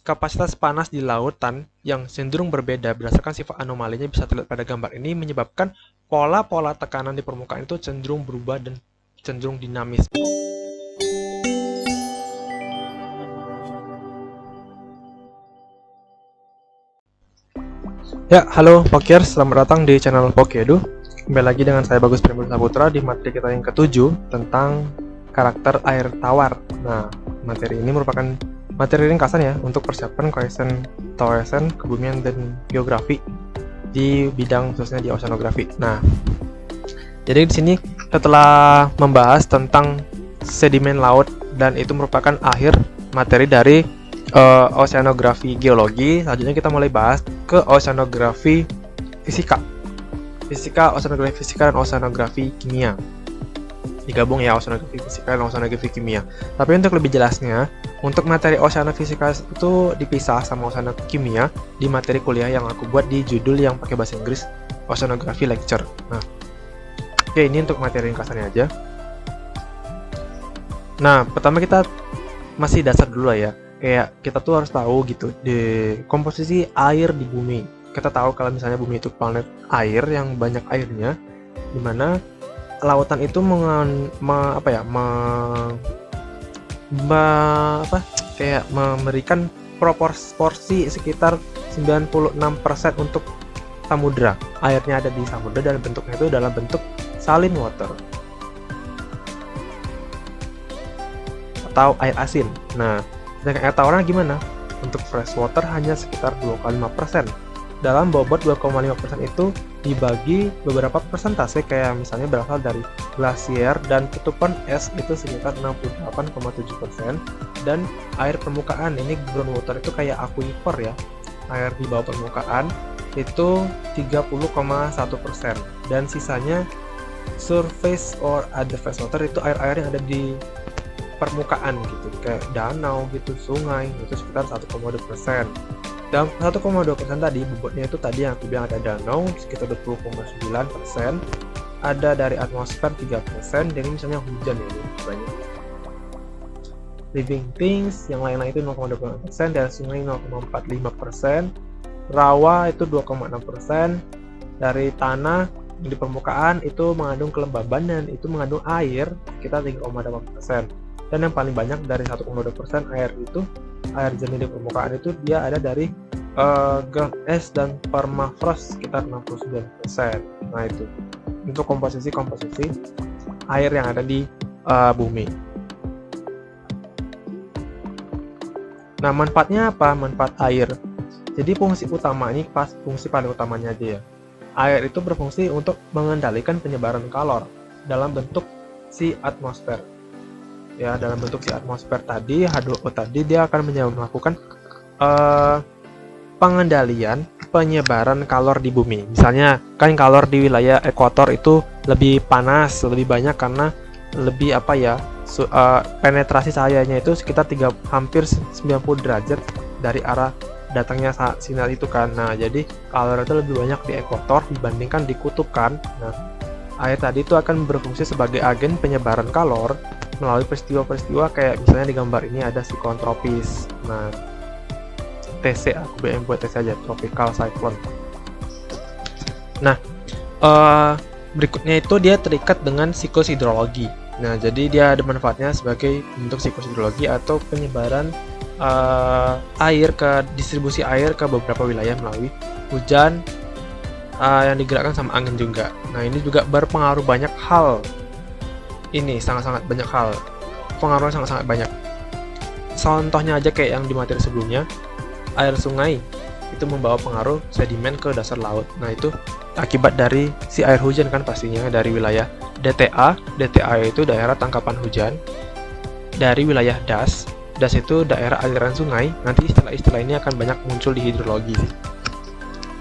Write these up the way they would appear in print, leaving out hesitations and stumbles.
kapasitas panas di lautan yang cenderung berbeda berdasarkan sifat anomalinya bisa terlihat pada gambar ini menyebabkan pola-pola tekanan di permukaan itu cenderung berubah dan cenderung dinamis. Ya, halo Pokers, selamat datang di channel Pokedu. Kembali lagi dengan saya Bagus Primbul Saputra di materi kita yang ke-7 tentang karakter air tawar. Nah, materi ini merupakan materi ringkasan ya untuk persiapan KSN kebumian dan geografi di bidang khususnya di oceanografi. Nah, jadi di sini setelah membahas tentang sedimen laut dan itu merupakan akhir materi dari oceanografi geologi, selanjutnya kita mulai bahas ke oceanografi fisika. Oceanografi fisika, dan oceanografi kimia. Digabung ya, oceanografi fisika dan oceanografi kimia. Tapi untuk lebih jelasnya, untuk materi oceanofisika itu dipisah sama oceanografi kimia di materi kuliah yang aku buat di judul yang pakai bahasa Inggris, Oceanography Lecture. Nah, oke, ini untuk materi ringkasannya aja. Nah, pertama kita masih dasar dulu lah ya. Kayak kita tuh harus tahu gitu di komposisi air di bumi. Kita tahu kalau misalnya bumi itu planet air yang banyak airnya, dimana lautan itu memberikan proporsi sekitar 96% untuk samudra. Airnya ada di samudra dan bentuknya itu dalam bentuk saline water atau air asin. Nah, sedangkan air tawaran gimana? Untuk fresh water hanya sekitar 2,5%. Dalam bobot 2,5% itu dibagi beberapa persentase, kayak misalnya berasal dari glasier dan tutupan es itu sekitar 68,7%, dan air permukaan ini groundwater itu kayak aquifer ya, air di bawah permukaan itu 30,1%, dan sisanya surface or other fresh water itu air-air yang ada di permukaan gitu, kayak danau gitu, sungai, itu sekitar 1,2%. Dan 1,2% tadi bobotnya itu tadi yang aku bilang ada danau sekitar 20,9%, ada dari atmosfer 3%, jadi misalnya hujan ini banyak. Living things yang lain-lain itu 0,25%, dan sungai 0,45%, rawa itu 2,6%, dari tanah di permukaan itu mengandung kelembaban dan itu mengandung air sekitar 3,8%. Dan yang paling banyak dari 1,2% air itu, air jernih di permukaan itu dia ada dari ground es dan permafrost sekitar 69%. Nah, itu untuk komposisi air yang ada di bumi. Nah, manfaatnya apa? Manfaat air. Jadi fungsi utama ini fungsi paling utamanya aja ya. Air itu berfungsi untuk mengendalikan penyebaran kalor dalam bentuk si atmosfer. Ya, dalam bentuk si atmosfer tadi, H2O tadi, dia akan melakukan pengendalian penyebaran kalor di bumi. Misalnya kan kalor di wilayah ekuator itu lebih panas, lebih banyak karena lebih penetrasi cahayanya itu sekitar hampir 90 derajat dari arah datangnya sinar itu kan. Nah, jadi kalor itu lebih banyak di ekuator dibandingkan di kutub kan. Nah, air tadi itu akan berfungsi sebagai agen penyebaran kalor melalui peristiwa-peristiwa kayak misalnya di gambar ini ada siklon tropis. Nah, TC, aku buat TC aja, tropical cyclone. Nah, berikutnya itu dia terikat dengan siklus hidrologi. Nah, jadi dia ada manfaatnya sebagai bentuk siklus hidrologi atau penyebaran distribusi air ke beberapa wilayah melalui hujan yang digerakkan sama angin juga. Nah, ini juga berpengaruh banyak hal. Ini sangat-sangat banyak hal. Pengaruhnya sangat-sangat banyak. Contohnya aja kayak yang di materi sebelumnya, air sungai itu membawa pengaruh sedimen ke dasar laut. Nah, itu akibat dari si air hujan kan pastinya dari wilayah DTA. DTA itu daerah tangkapan hujan. Dari wilayah DAS. DAS itu daerah aliran sungai. Nanti istilah-istilah ini akan banyak muncul di hidrologi.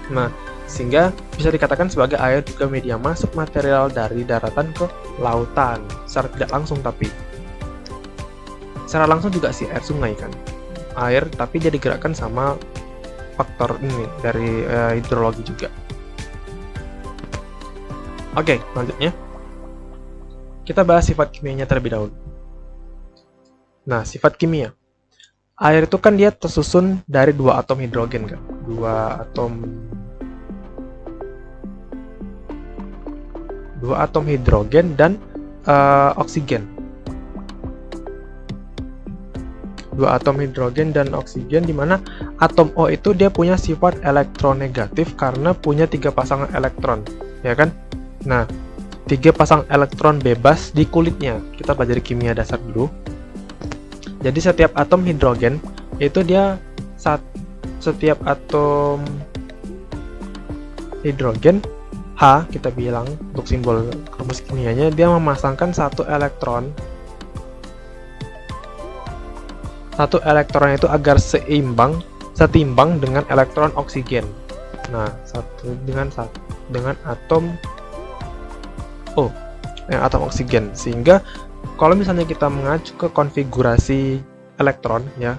Nah, sehingga bisa dikatakan sebagai air juga media masuk material dari daratan ke lautan secara tidak langsung, tapi secara langsung juga si air sungai kan air, tapi dia digerakkan sama faktor ini dari hidrologi juga. Oke, selanjutnya kita bahas sifat kimianya terlebih dahulu. Nah, sifat kimia. Air itu kan dia tersusun dari dua atom hidrogen kan, dua atom hidrogen dan oksigen. Dua atom hidrogen dan oksigen, di mana atom O itu dia punya sifat elektronegatif karena punya 3 pasangan elektron, ya kan? Nah, 3 pasang elektron bebas di kulitnya. Kita pelajari kimia dasar dulu. Jadi setiap atom hidrogen itu dia setiap atom hidrogen H, kita bilang untuk simbol rumus kimianya, dia memasangkan satu elektron itu agar setimbang dengan elektron oksigen. Nah, dengan atom O, atom oksigen. Sehingga kalau misalnya kita mengacu ke konfigurasi elektron, ya,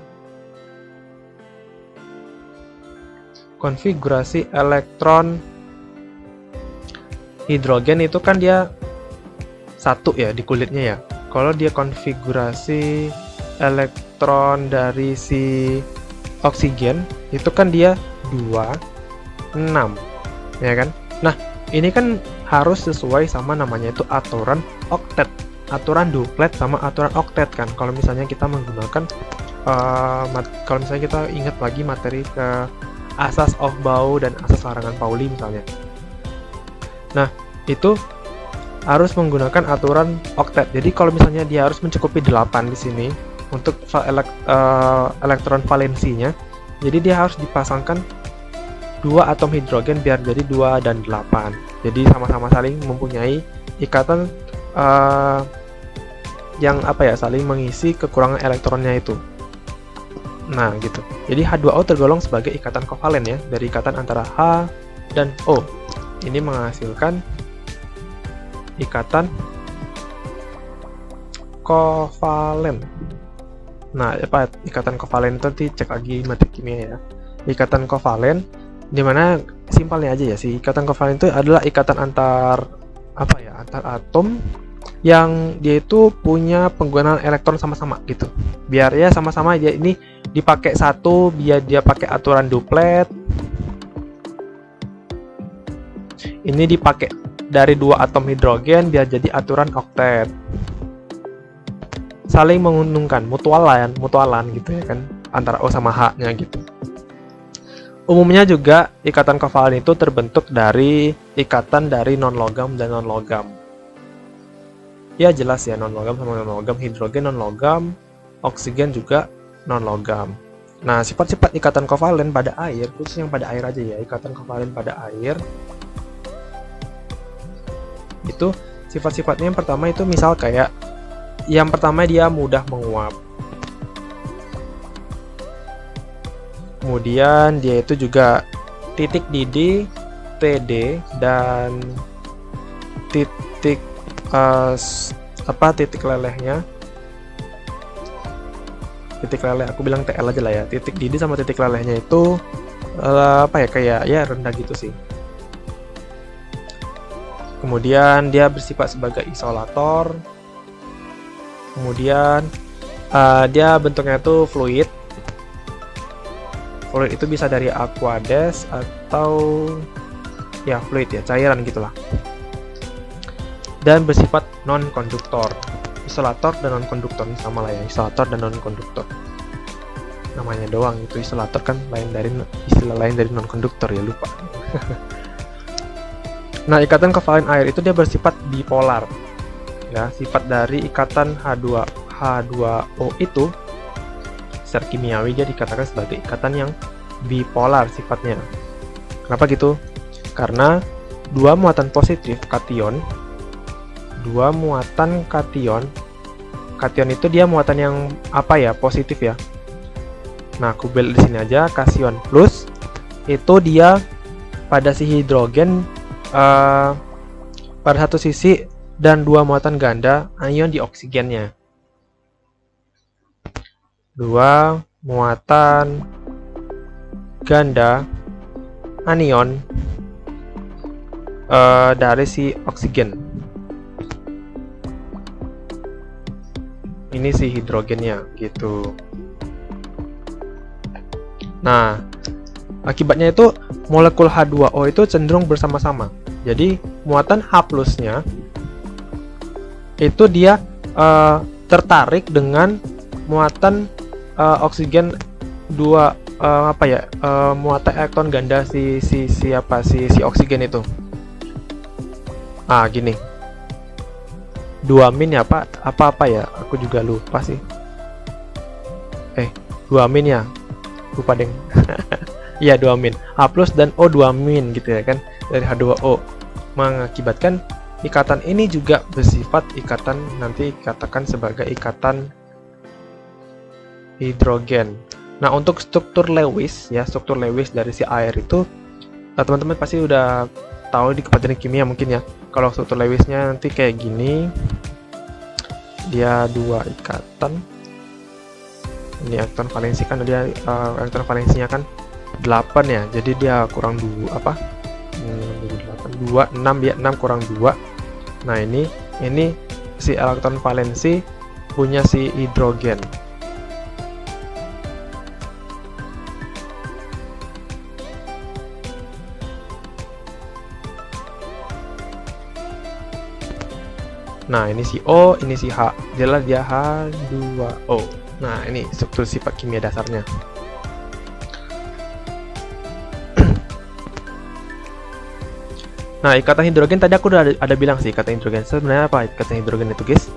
konfigurasi elektron hidrogen itu kan dia satu ya di kulitnya ya. Kalau dia konfigurasi elektron dari si oksigen itu kan dia 2, 6, ya kan? Nah, ini kan harus sesuai sama namanya itu aturan oktet, aturan duplet sama aturan oktet kan. Kalau misalnya kita menggunakan kalau misalnya kita ingat lagi materi ke asas Aufbau dan asas larangan Pauli misalnya. Nah, itu harus menggunakan aturan oktet. Jadi kalau misalnya dia harus mencukupi 8 di sini untuk elektron valensinya, jadi dia harus dipasangkan 2 atom hidrogen biar jadi 2 dan 8. Jadi sama-sama saling mempunyai ikatan yang saling mengisi kekurangan elektronnya itu. Nah, gitu. Jadi H2O tergolong sebagai ikatan kovalen ya, dari ikatan antara H dan O. Ini menghasilkan ikatan kovalen. Nah, ikatan kovalen itu cek lagi materi kimia ya. Ikatan kovalen, dimana simpelnya aja ya, si ikatan kovalen itu adalah ikatan antar atom yang dia itu punya penggunaan elektron sama-sama gitu. Biar ya sama-sama ya, ini dipakai satu biar dia pakai aturan duplet. Ini dipakai dari 2 atom hidrogen biar jadi aturan oktet. Saling menguntungkan, mutualan gitu ya kan, antara O sama H-nya gitu. Umumnya juga ikatan kovalen itu terbentuk dari ikatan dari non-logam dan non-logam. Ya jelas ya, non-logam sama non-logam, hidrogen non-logam, oksigen juga non-logam. Nah, sifat-sifat ikatan kovalen pada air, khusus yang pada air aja ya, ikatan kovalen pada air itu sifat-sifatnya yang pertama itu misal kayak yang pertama dia mudah menguap. Kemudian dia itu juga titik didih, TD, dan titik titik lelehnya. Titik leleh aku bilang TL aja lah ya. Titik didih sama titik lelehnya itu kayak ya rendah gitu sih. Kemudian dia bersifat sebagai isolator. Kemudian dia bentuknya itu fluid. Fluid itu bisa dari aqueous atau ya fluid ya, cairan gitulah. Dan bersifat non-konduktor. Isolator dan non-konduktor sama lah ya, isolator dan non-konduktor. Namanya doang itu isolator kan istilah lain dari non-konduktor ya, lupa. Nah, ikatan kovalen air itu dia bersifat bipolar. Ya, sifat dari ikatan H2O itu secara kimiawi dia dikatakan sebagai ikatan yang bipolar sifatnya. Kenapa gitu? Karena 2 muatan positif kation, 2 muatan kation. Kation itu dia muatan yang positif ya. Nah, aku bel di sini aja, kation plus itu dia pada si hidrogen pada satu sisi dan 2 muatan ganda anion di oksigennya. 2 muatan ganda anion dari si oksigen. Ini si hidrogennya gitu. Nah, akibatnya itu molekul H2O itu cenderung bersama-sama. Jadi muatan H+-nya itu dia tertarik dengan muatan oksigen 2 muatan elektron ganda si oksigen itu. Gini. 2 min ya, apa ya? Aku juga lupa sih. 2 min ya. Lupa deng. Iya, 2 min. H+ dan O 2 min gitu ya kan, dari H2O. Mengakibatkan ikatan ini juga bersifat ikatan, nanti dikatakan sebagai ikatan hidrogen. Nah, untuk struktur Lewis ya, struktur Lewis dari si air itu teman-teman pasti udah tahu di kepelajaran kimia mungkin ya. Kalau struktur Lewisnya nanti kayak gini, dia 2 ikatan. Ini elektron valensi kan, dia elektron valensinya kan 8 ya, jadi dia kurang 2 2 6 ya, 6 kurang 2. Nah, ini si elektron valensi punya si hidrogen. Nah, ini si O, ini si H. Jelas dia H2O. Nah, ini struktur sifat kimia dasarnya. Nah, ikatan hidrogen tadi aku udah ada bilang sih, ikatan hidrogen sebenarnya apa ikatan hidrogen itu, guys?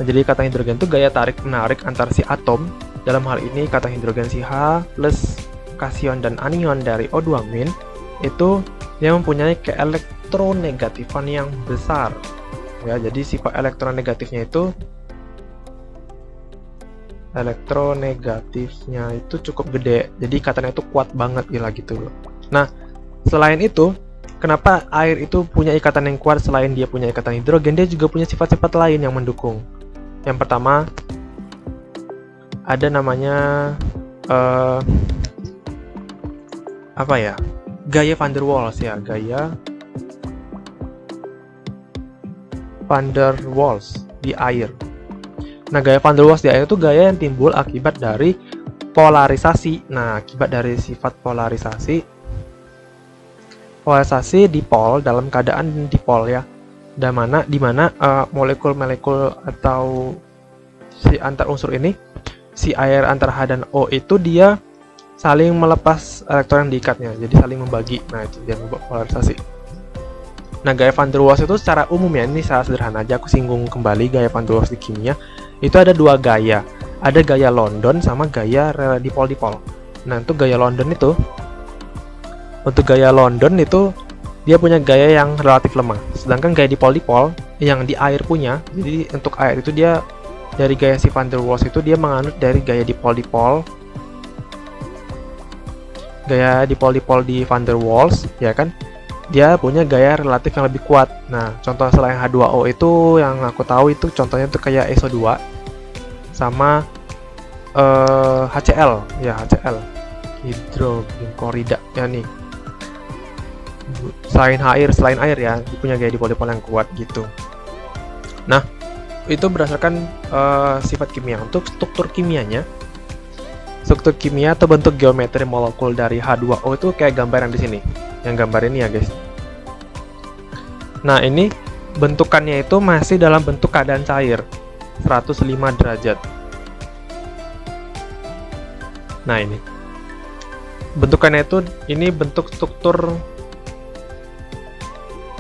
Nah, jadi ikatan hidrogen itu gaya tarik menarik antar si atom. Dalam hal ini ikatan hidrogen si H plus kation dan anion dari O2 min itu yang mempunyai keelektronegatifan yang besar. Ya, jadi sifat elektronegatifnya itu cukup gede, jadi ikatannya itu kuat banget gila gitu loh. Nah, selain itu, kenapa air itu punya ikatan yang kuat? Selain dia punya ikatan hidrogen, dia juga punya sifat-sifat lain yang mendukung. Yang pertama, ada namanya gaya van der Waals ya, gaya van der Waals di air. Nah, gaya van der Waals di air itu gaya yang timbul akibat dari polarisasi. Nah, akibat dari sifat polarisasi dipol dalam keadaan dipol ya. Di mana molekul-molekul atau si antar unsur ini, si air antara H dan O itu dia saling melepas elektron yang diikatnya, jadi saling membagi. Nah, itu dia membuat polarisasi. Nah, gaya van der Waals itu secara umum ya, ini secara sederhana aja aku singgung kembali gaya van der Waals di kimia. Itu ada 2 gaya. Ada gaya London sama gaya dipol-dipol. Nah, untuk gaya London itu dia punya gaya yang relatif lemah. Sedangkan gaya dipol-dipol yang di air punya, jadi untuk air itu dia dari gaya si van der Waals itu dia menganut dari gaya dipol-dipol. Gaya dipol-dipol di van der Waals ya kan, dia punya gaya relatif yang lebih kuat. Nah, contoh selain H2O itu yang aku tahu itu contohnya tuh kayak SO2 sama HCl ya, HCl hidrogen klorida ya nih. Selain air ya, dia punya gaya dipol-dipol yang kuat gitu. Nah, itu berdasarkan sifat kimia. Untuk struktur kimia atau bentuk geometri molekul dari H2O itu kayak gambar yang di sini. Yang gambar ini ya, guys. Nah, ini bentukannya itu masih dalam bentuk keadaan cair 105 derajat. Nah, ini bentukannya itu, ini bentuk struktur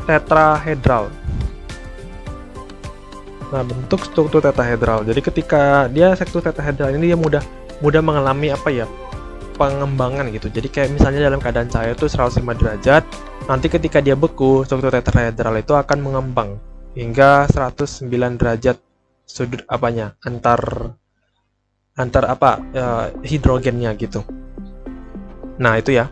tetrahedral. Nah, bentuk struktur tetrahedral. Jadi ketika dia struktur tetrahedral ini dia mudah mengalami pengembangan gitu. Jadi kayak misalnya dalam keadaan cair itu 105 derajat, nanti ketika dia beku, struktur tetrahedral itu akan mengembang hingga 109 derajat sudut antar hidrogennya gitu. Nah, itu ya.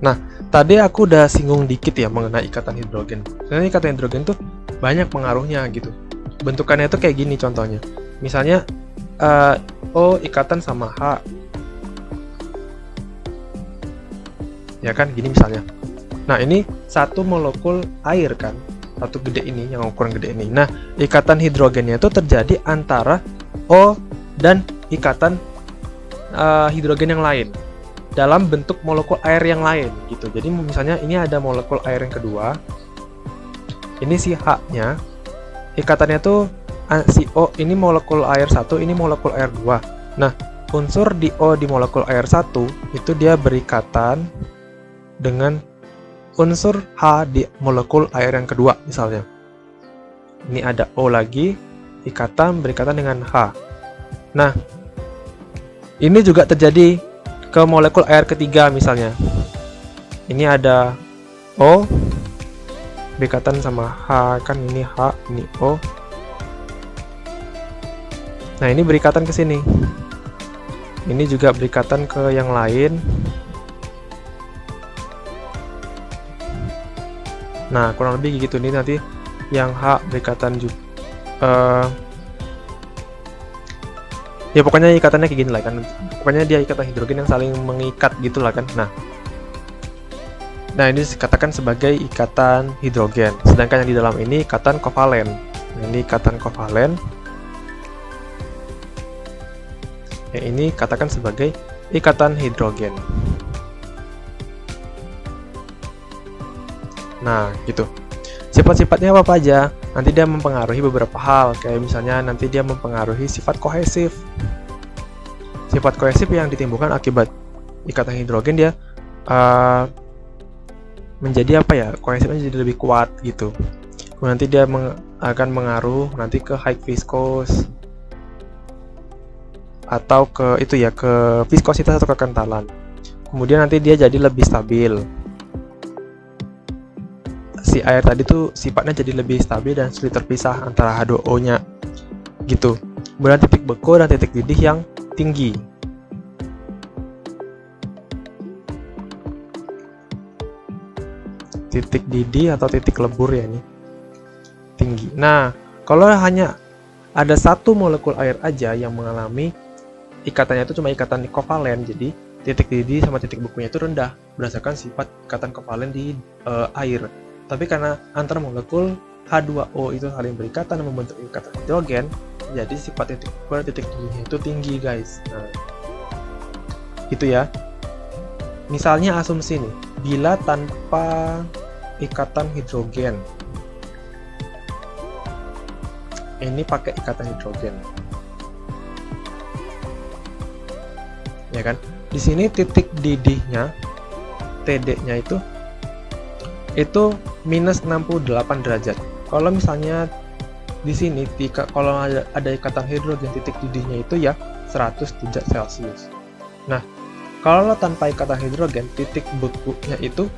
Nah, tadi aku udah singgung dikit ya mengenai ikatan hidrogen. Sebenarnya ikatan hidrogen tuh banyak pengaruhnya gitu. Bentukannya tuh kayak gini contohnya. Misalnya O ikatan sama H. Ya kan, gini misalnya. Nah, ini satu molekul air kan. satu gede ini, yang ukuran gede ini. Nah, ikatan hidrogennya itu terjadi antara O dan ikatan hidrogen yang lain dalam bentuk molekul air yang lain gitu. Jadi misalnya ini ada molekul air yang kedua, ini si H-nya, ikatannya tuh si O ini molekul air 1, ini molekul air 2. Nah, unsur di O di molekul air 1 itu dia berikatan dengan unsur H di molekul air yang kedua misalnya. Ini ada O lagi, berikatan dengan H. Nah, ini juga terjadi ke molekul air ketiga misalnya. Ini ada O berikatan sama H, kan ini H, ini O. Nah, ini berikatan ke sini. Ini juga berikatan ke yang lain. Nah, kurang lebih gitu nih, nanti yang H berikatan juga ya pokoknya ikatannya kayak gini lah kan. Pokoknya dia ikatan hidrogen yang saling mengikat gitu lah kan. Nah ini dikatakan sebagai ikatan hidrogen. Sedangkan yang di dalam ini ikatan kovalen. Nah, ini ikatan kovalen. Yang ini katakan sebagai ikatan hidrogen. Nah, gitu. Sifat-sifatnya apa aja? Nanti dia mempengaruhi beberapa hal, kayak misalnya nanti dia mempengaruhi sifat kohesif. Sifat kohesif yang ditimbulkan akibat ikatan hidrogen dia menjadi apa ya? Kohesifnya jadi lebih kuat gitu. Kemudian nanti dia akan mengaruh nanti ke high viscous atau ke itu ya, ke viskositas atau kekentalan. Kemudian nanti dia jadi lebih stabil. Si air tadi tuh sifatnya jadi lebih stabil dan sulit terpisah antara H2O-nya gitu. Kemudian titik beku dan titik didih yang tinggi. Titik didih atau titik lebur ya ini tinggi. Nah, kalau hanya ada satu molekul air aja yang mengalami ikatannya itu cuma ikatan kovalen, jadi titik didih sama titik bekunya itu rendah berdasarkan sifat ikatan kovalen di air. Tapi karena antar molekul H2O itu saling berikatan dan membentuk ikatan hidrogen, jadi sifat titik beku dan titik didihnya itu tinggi, guys. Nah, itu ya. Misalnya asumsi nih, bila tanpa ikatan hidrogen, ini pakai ikatan hidrogen, ya kan? Di sini titik didihnya, TD-nya itu minus 68 derajat. Kalau misalnya di sini kalau ada ikatan hidrogen, titik didihnya itu ya 100 derajat Celcius. Nah, kalau tanpa ikatan hidrogen, titik bekunya itu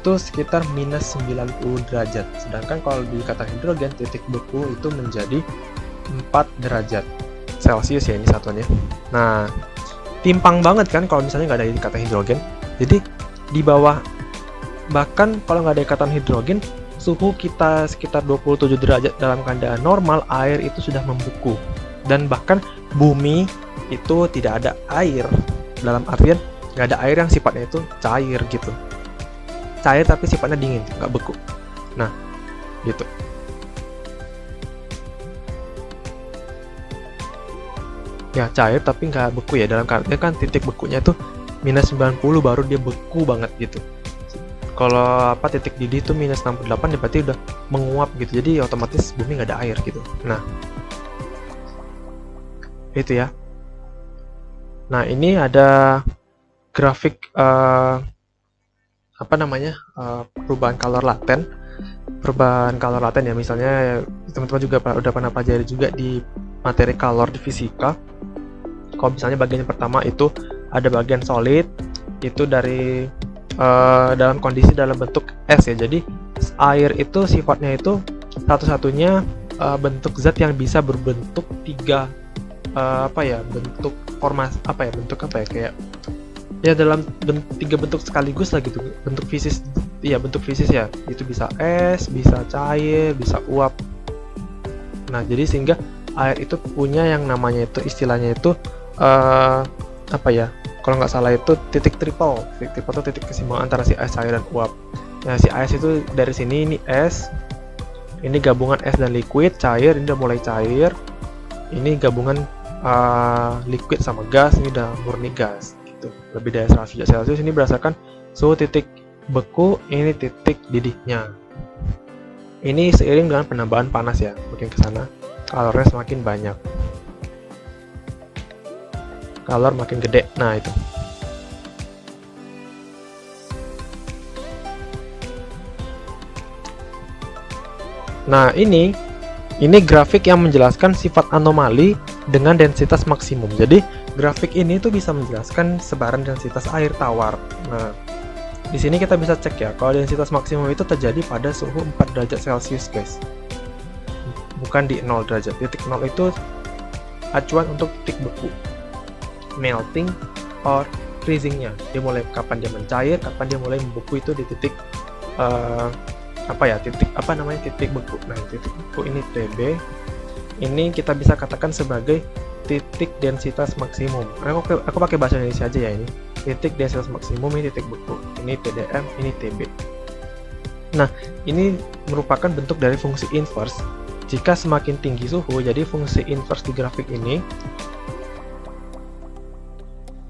sekitar minus 90 derajat. Sedangkan kalau di ikatan hidrogen, titik beku itu menjadi 4 derajat Celcius ya ini satuannya. Nah, timpang banget kan kalau misalnya nggak ada ikatan hidrogen. Jadi di bawah, bahkan kalau nggak ada ikatan hidrogen, suhu kita sekitar 27 derajat dalam keadaan normal, air itu sudah membeku. Dan bahkan bumi itu tidak ada air, dalam artian nggak ada air yang sifatnya itu cair gitu. Cair tapi sifatnya dingin, nggak beku. Nah, gitu. Ya, cair tapi nggak beku ya, dalam artian kan titik bekunya itu minus 90 baru dia beku banget gitu. Kalau titik didih itu minus 68 ya berarti udah menguap gitu, jadi otomatis bumi nggak ada air gitu. Nah, itu ya. Nah, ini ada grafik perubahan kalor laten. Perubahan kalor laten ya, misalnya teman-teman juga udah pernah pelajari juga di materi kalor di fisika. Kalau misalnya bagian pertama itu ada bagian solid, itu dari dalam kondisi dalam bentuk es ya. Jadi air itu sifatnya itu satu-satunya bentuk zat yang bisa berbentuk bentuk formasi kayak ya dalam tiga bentuk sekaligus lah gitu, bentuk fisis ya, itu bisa es, bisa cair, bisa uap. Nah, jadi sehingga air itu punya yang namanya itu istilahnya itu kalau nggak salah itu titik triple itu titik keseimbangan antara si es, cair, dan uap. Ya, si es itu dari sini, ini es, ini gabungan es dan liquid, cair, ini udah mulai cair, ini gabungan liquid sama gas, ini udah murni gas gitu. Lebih dari 100 derajat Celcius ini berdasarkan suhu titik beku, ini titik didihnya. Ini seiring dengan penambahan panas ya, makin ke sana kalornya semakin banyak, kalor makin gede. Nah, itu. Nah, ini grafik yang menjelaskan sifat anomali dengan densitas maksimum. Jadi, grafik ini tuh bisa menjelaskan sebaran densitas air tawar. Nah, di sini kita bisa cek ya, kalau densitas maksimum itu terjadi pada suhu 4 derajat Celcius, guys. Bukan di 0 derajat. Titik 0 itu acuan untuk titik beku. Melting or freezingnya. Dia mulai kapan dia mencair, kapan dia mulai membeku itu di titik titik beku. Nah, titik beku ini TB. Ini kita bisa katakan sebagai titik densitas maksimum. Aku pakai bahasa Indonesia aja ya ini. Titik densitas maksimum, ini titik beku. Ini TDM, ini TB. Nah, ini merupakan bentuk dari fungsi inverse. Jika semakin tinggi suhu, jadi fungsi inverse di grafik ini,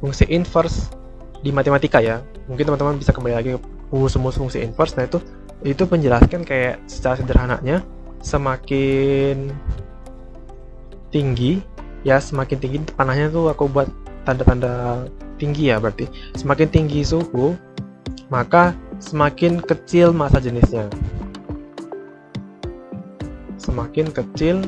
fungsi inverse di matematika ya, mungkin teman-teman bisa kembali lagi ke rumus fungsi inverse. Nah, itu menjelaskan kayak secara sederhananya, semakin tinggi ya, semakin tinggi panasnya tuh aku buat tanda-tanda tinggi ya, berarti semakin tinggi suhu maka semakin kecil massa jenisnya, semakin kecil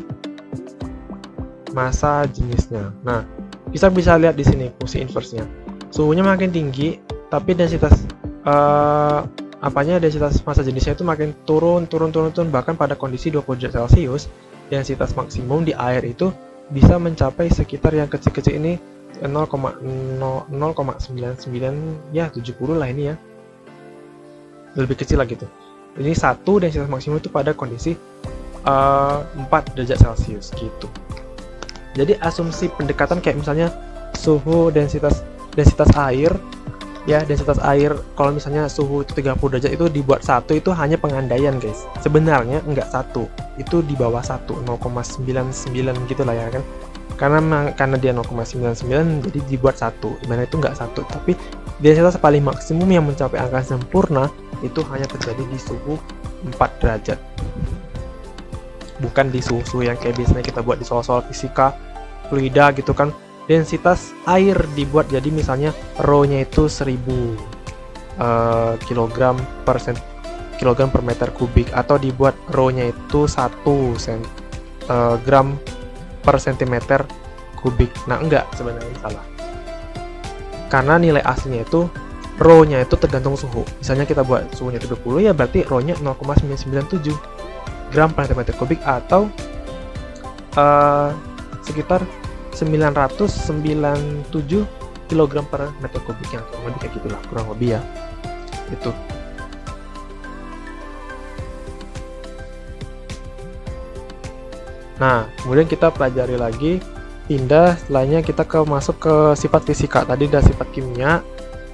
massa jenisnya. Nah, kita bisa lihat di sini fungsi inverse-nya, suhunya makin tinggi tapi densitas densitas massa jenisnya itu makin turun, bahkan pada kondisi 20 derajat Celcius densitas maksimum di air itu bisa mencapai sekitar yang kecil-kecil ini 0,99 ya 70 lah ini ya, lebih kecil lah gitu. Ini satu densitas maksimum itu pada kondisi 4 derajat Celcius gitu. Jadi asumsi pendekatan kayak misalnya suhu densitas air ya, densitas air kalau misalnya suhu 30 derajat itu dibuat 1, itu hanya pengandaian guys. Sebenarnya enggak 1, itu di bawah 1, 0,99 gitu lah ya kan. Karena dia 0,99 jadi dibuat 1. Sebenarnya itu enggak 1, tapi densitas paling maksimum yang mencapai angka sempurna itu hanya terjadi di suhu 4 derajat. Bukan di suhu yang kayak biasanya kita buat di soal-soal fisika fluida gitu kan. Densitas air dibuat jadi misalnya rho-nya itu 1000 kilogram per meter kubik, atau dibuat rho-nya itu 1 gram per sentimeter kubik. Nah, enggak, sebenarnya salah. Karena nilai aslinya itu rho-nya itu tergantung suhu. Misalnya kita buat suhunya 70 ya berarti rho-nya 0,997 gram per sentimeter kubik, atau sekitar 997 kg per meter kubik, yang kurang lebih kayak gitulah, kurang lebih ya itu. Nah, kemudian kita pelajari lagi, pindah setelahnya kita masuk ke sifat fisika. Tadi ada sifat kimia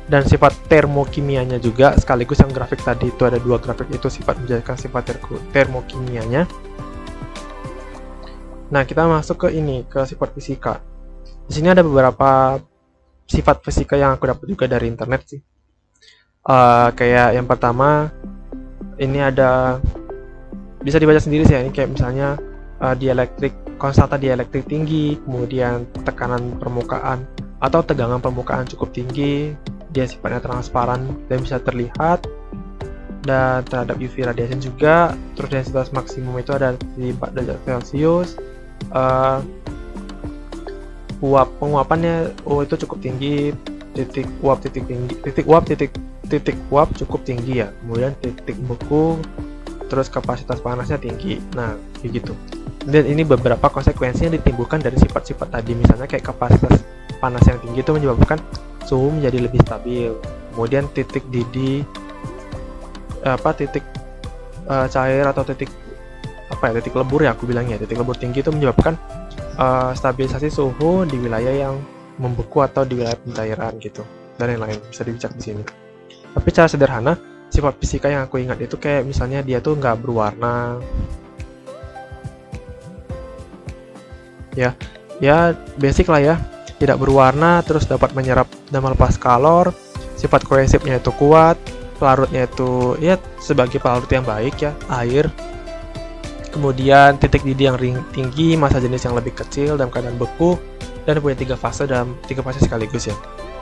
dan sifat termokimianya juga, sekaligus yang grafik tadi itu ada 2 grafik itu menjelaskan sifat termokimianya. Nah, kita masuk ke sifat fisika. Di sini ada beberapa sifat fisika yang aku dapat juga dari internet sih. Kayak yang pertama, ini ada, bisa dibaca sendiri sih ya, ini kayak misalnya konstanta dielektrik tinggi, kemudian tekanan permukaan atau tegangan permukaan cukup tinggi, dia sifatnya transparan dan bisa terlihat, dan terhadap UV radiation juga. Terus densitas maksimum itu ada di 4 derajat Celcius. Penguapannya itu cukup tinggi, titik uap cukup tinggi ya, kemudian titik beku, terus kapasitas panasnya tinggi. Nah, kayak gitu. Dan ini beberapa konsekuensi yang ditimbulkan dari sifat-sifat tadi, misalnya kayak kapasitas panas yang tinggi itu menyebabkan suhu menjadi lebih stabil. Kemudian titik didih, titik cair atau titik lebur ya aku bilangnya, titik lebur tinggi itu menyebabkan stabilisasi suhu di wilayah yang membeku atau di wilayah pencairan gitu, dan lain-lain bisa dicek di sini. Tapi secara sederhana, sifat fisika yang aku ingat itu kayak misalnya dia tuh nggak berwarna, ya basic lah ya, tidak berwarna, terus dapat menyerap dan melepas kalor, sifat kohesifnya itu kuat, pelarutnya itu ya sebagai pelarut yang baik ya, air. Kemudian titik didih yang tinggi, massa jenis yang lebih kecil dalam keadaan beku, dan punya 3 fase sekaligus ya.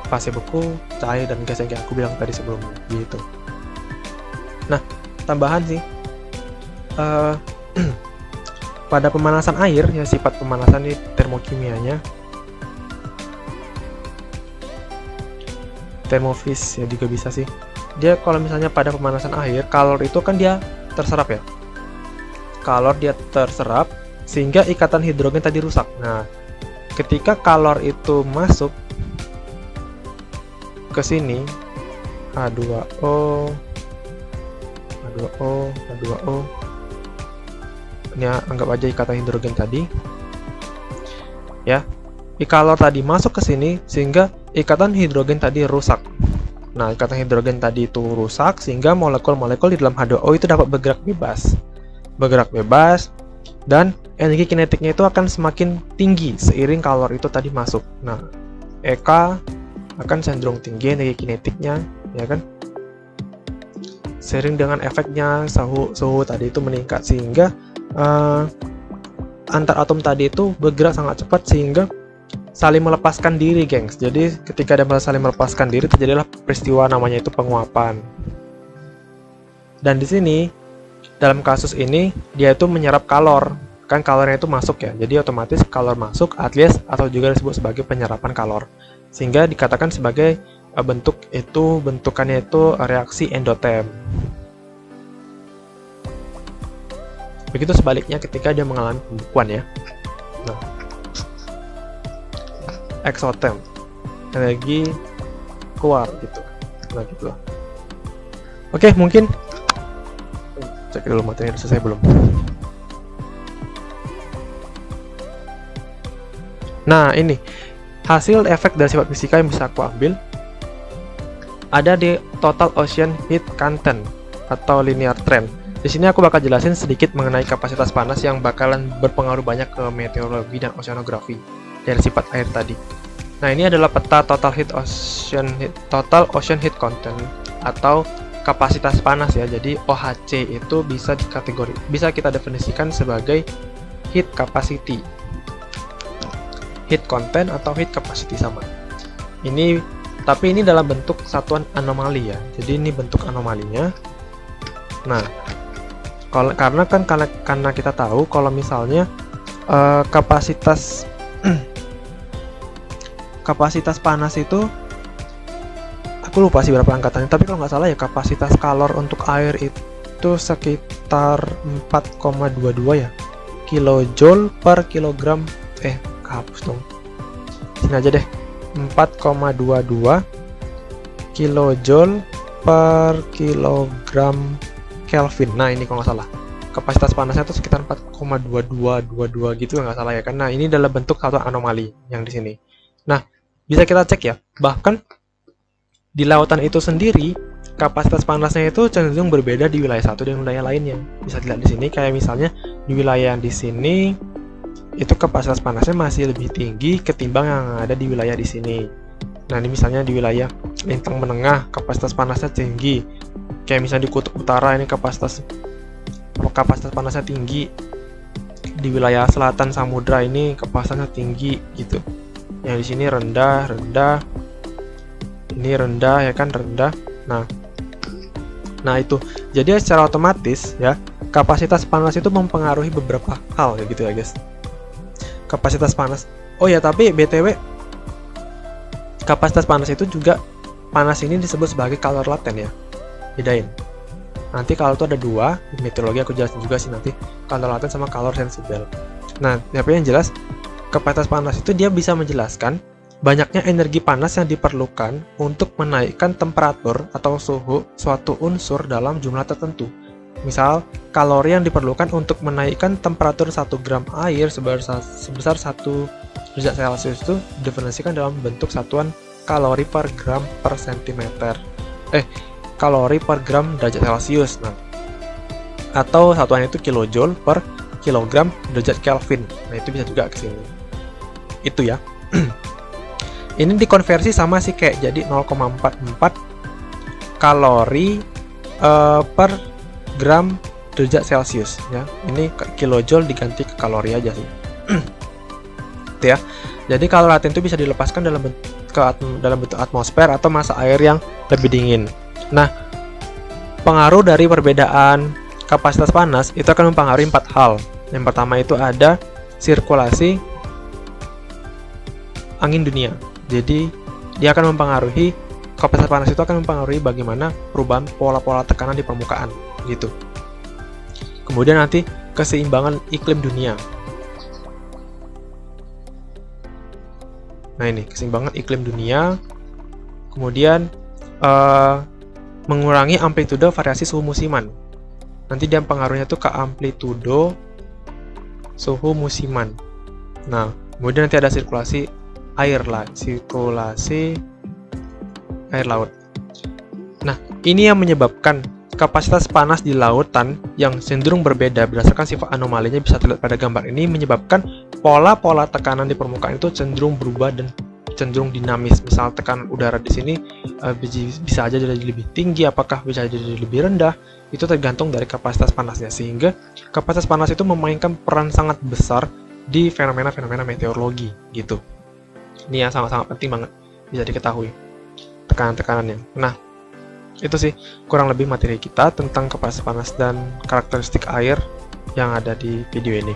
Fase beku, cair, dan gas yang kayak aku bilang tadi sebelumnya gitu. Nah, tambahan sih pada pemanasan air ya, sifat pemanasan ini termokimianya, termofis ya juga bisa sih. Dia kalau misalnya pada pemanasan air, kalor itu kan dia terserap ya. Kalor dia terserap sehingga ikatan hidrogen tadi rusak. Nah, ketika kalor itu masuk ke sini, H2O, ini anggap aja ikatan hidrogen tadi ya. Kalor tadi masuk ke sini sehingga ikatan hidrogen tadi rusak. Nah, ikatan hidrogen tadi itu rusak sehingga molekul-molekul di dalam H2O itu dapat bergerak bebas, dan energi kinetiknya itu akan semakin tinggi seiring kalor itu tadi masuk. Nah, EK akan cenderung tinggi energi kinetiknya, ya kan? Seiring dengan efeknya suhu tadi itu meningkat sehingga antar atom tadi itu bergerak sangat cepat sehingga saling melepaskan diri, gengs. Jadi ketika ada saling melepaskan diri, terjadilah peristiwa namanya itu penguapan. Dan di sini dalam kasus ini dia itu menyerap kalor, kan kalornya itu masuk ya, jadi otomatis kalor masuk alias atau juga disebut sebagai penyerapan kalor, sehingga dikatakan sebagai bentukannya itu reaksi endoterm. Begitu sebaliknya ketika dia mengalami pembekuan ya. Nah, exotherm, energi keluar gitu. Nah gitu lah. Oke, mungkin cek dulu materinya udah selesai belum. Nah, ini hasil efek dari sifat fisika yang bisa aku ambil ada di total ocean heat content atau linear trend. Di sini aku bakal jelasin sedikit mengenai kapasitas panas yang bakalan berpengaruh banyak ke meteorologi dan oceanografi dari sifat air tadi. Nah, ini adalah peta total ocean heat content atau kapasitas panas ya. Jadi OHC itu bisa kita definisikan sebagai heat capacity, heat content atau heat capacity sama. Tapi ini dalam bentuk satuan anomali ya. Jadi ini bentuk anomalinya. Nah, karena kita tahu kalau misalnya kapasitas panas itu, aku lupa sih berapa angkatannya, tapi kalau nggak salah ya kapasitas kalor untuk air itu sekitar 4,22 ya kilojoule per kilogram. Hapus dong, sini aja deh, 4,22 kilojoule per kilogram Kelvin. Nah, ini kalau nggak salah kapasitas panasnya itu sekitar 4,2222 gitu nggak salah ya kan. Nah, ini dalam bentuk satu anomali yang di sini. Nah, bisa kita cek ya, bahkan di lautan itu sendiri kapasitas panasnya itu cenderung berbeda di wilayah satu dan wilayah lainnya. Bisa dilihat di sini, kayak misalnya di wilayah yang di sini itu kapasitas panasnya masih lebih tinggi ketimbang yang ada di wilayah di sini. Nah, ini misalnya di wilayah lintang menengah kapasitas panasnya tinggi. Kayak misalnya di kutub utara ini kapasitas panasnya tinggi. Di wilayah selatan samudra ini kapasitasnya tinggi gitu. Yang di sini rendah. Ini rendah ya kan, rendah. Nah itu. Jadi secara otomatis ya, kapasitas panas itu mempengaruhi beberapa hal ya gitu ya, guys. Kapasitas panas. Oh ya, tapi BTW kapasitas panas itu juga, panas ini disebut sebagai kalor laten ya. Bedain. Nanti kalau itu ada dua, di meteorologi aku jelasin juga sih nanti, kalor laten sama kalor sensibel. Nah, tapi yang jelas kapasitas panas itu dia bisa menjelaskan banyaknya energi panas yang diperlukan untuk menaikkan temperatur atau suhu suatu unsur dalam jumlah tertentu. Misal, kalori yang diperlukan untuk menaikkan temperatur 1 gram air sebesar 1 derajat Celcius itu didefinisikan dalam bentuk satuan kalori per gram per sentimeter. kalori per gram derajat Celcius. Nah, atau satuan itu kilojoule per kilogram derajat Kelvin. Nah, itu bisa juga ke sini. Itu ya. Ini dikonversi sama sih kayak jadi 0,44 kalori per gram derajat Celcius ya. Ini kilojoule diganti ke kalori aja sih. Itu ya. Jadi kalori laten itu bisa dilepaskan dalam bentuk atmosfer atau massa air yang lebih dingin. Nah, pengaruh dari perbedaan kapasitas panas itu akan mempengaruhi 4 hal. Yang pertama itu ada sirkulasi angin dunia. Jadi dia akan mempengaruhi, kapasitas panas itu akan mempengaruhi bagaimana perubahan pola-pola tekanan di permukaan gitu. Kemudian nanti keseimbangan iklim dunia. Nah, ini keseimbangan iklim dunia. Kemudian mengurangi amplitude variasi suhu musiman. Nanti dia pengaruhnya tuh ke amplitudo suhu musiman. Nah, kemudian nanti ada sirkulasi air laut. Nah, ini yang menyebabkan kapasitas panas di lautan yang cenderung berbeda berdasarkan sifat anomalinya bisa terlihat pada gambar ini, menyebabkan pola-pola tekanan di permukaan itu cenderung berubah dan cenderung dinamis. Misal tekanan udara di sini bisa aja jadi lebih tinggi, apakah bisa jadi lebih rendah, itu tergantung dari kapasitas panasnya. Sehingga kapasitas panas itu memainkan peran sangat besar di fenomena-fenomena meteorologi gitu. Ini yang sangat-sangat penting banget bisa diketahui tekanan-tekanannya. Nah, itu sih kurang lebih materi kita tentang kapasitas panas dan karakteristik air yang ada di video ini.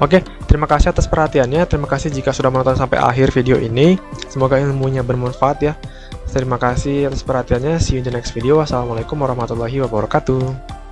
Oke, terima kasih atas perhatiannya. Terima kasih jika sudah menonton sampai akhir video ini. Semoga ilmunya bermanfaat ya. Terima kasih atas perhatiannya. See you in the next video. Wassalamualaikum warahmatullahi wabarakatuh.